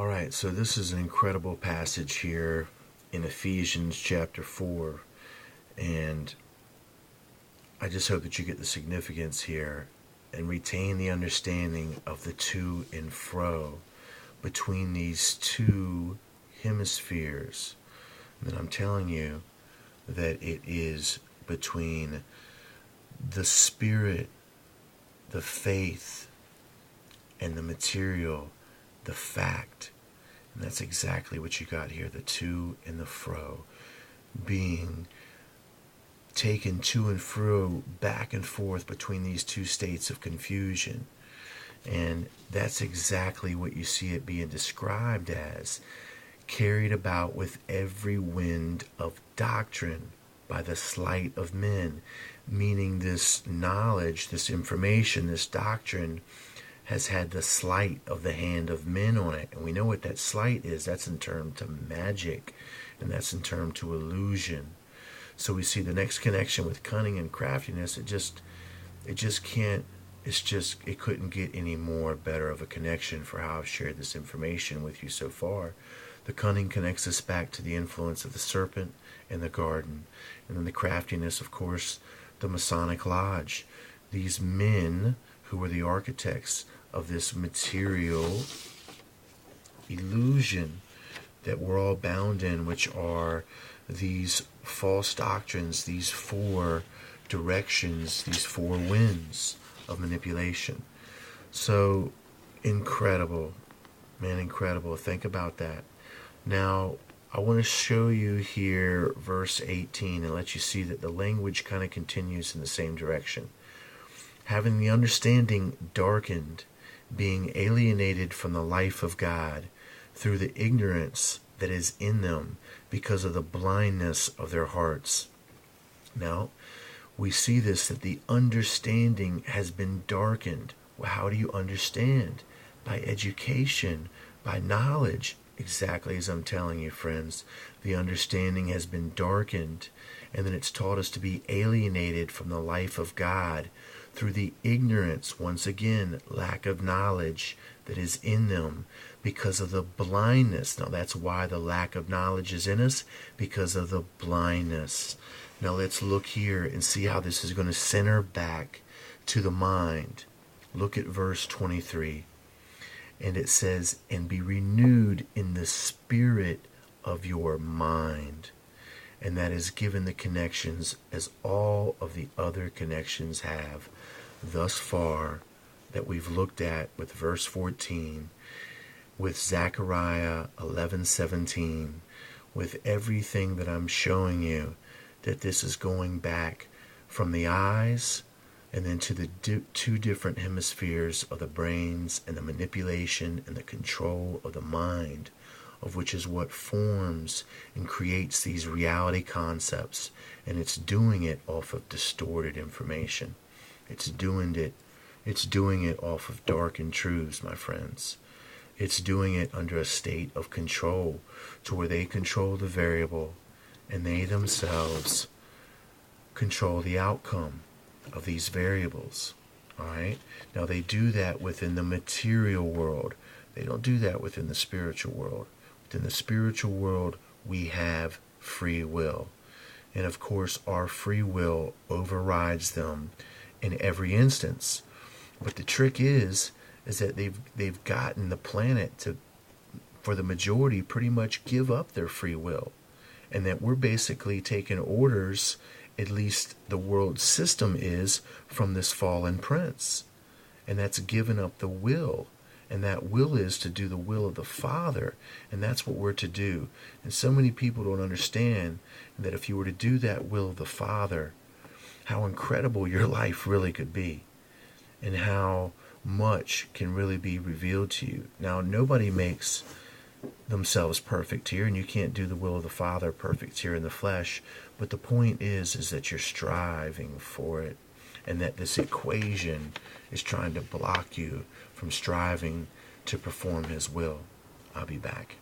All right, so this is an incredible passage here in Ephesians chapter 4. And I just hope that you get the significance here and retain the understanding of the to and fro between these two hemispheres. And I'm telling you that it is between the spirit, the faith, and the material, the fact. And that's exactly what you got here, the to and the fro, being taken to and fro, back and forth between these two states of confusion. And that's exactly what you see it being described as, carried about with every wind of doctrine by the sleight of men, meaning this knowledge, this information, this doctrine has had the sleight of the hand of men on it. And we know what that sleight is. That's in term to magic, and that's in term to illusion. So we see the next connection with cunning and craftiness. It couldn't get any more better of a connection for how I've shared this information with you so far. The cunning connects us back to the influence of the serpent in the garden. And then the craftiness, of course, the Masonic Lodge. These men who were the architects of this material illusion that we're all bound in, which are these false doctrines, these four directions, these four winds of manipulation. So incredible, man, incredible. Think about that. Now, I want to show you here verse 18 and let you see that the language kind of continues in the same direction. Having the understanding darkened, being alienated from the life of God through the ignorance that is in them because of the blindness of their hearts. Now, we see this, that the understanding has been darkened. Well, how do you understand? By education, by knowledge. Exactly as I'm telling you, friends. The understanding has been darkened, and then it's taught us to be alienated from the life of God through the ignorance, once again, lack of knowledge that is in them because of the blindness. Now that's why the lack of knowledge is in us, because of the blindness. Now let's look here and see how this is going to center back to the mind. Look at verse 23. And it says, and be renewed in the spirit of your mind. And that is given the connections as all of the other connections have thus far that we've looked at with verse 14, with Zechariah 11:17, with everything that I'm showing you, that this is going back from the eyes and then to the two different hemispheres of the brains and the manipulation and the control of the mind, of which is what forms and creates these reality concepts. And it's doing it off of distorted information. It's doing it off of darkened truths, my friends. It's doing it under a state of control to where they control the variable and they themselves control the outcome of these variables. All right? Now they do that within the material world. They don't do that within the spiritual world. Within the spiritual world, we have free will. And of course, our free will overrides them in every instance. But the trick is that they've gotten the planet to, for the majority, pretty much give up their free will. And that we're basically taking orders, at least the world system is, from this fallen prince. And that's given up the will. And that will is to do the will of the Father. And that's what we're to do. And so many people don't understand that if you were to do that will of the Father, how incredible your life really could be. And how much can really be revealed to you. Now, nobody makes themselves perfect here, and you can't do the will of the Father perfect here in the flesh. But the point is that you're striving for it. And that this equation is trying to block you from striving to perform His will. I'll be back.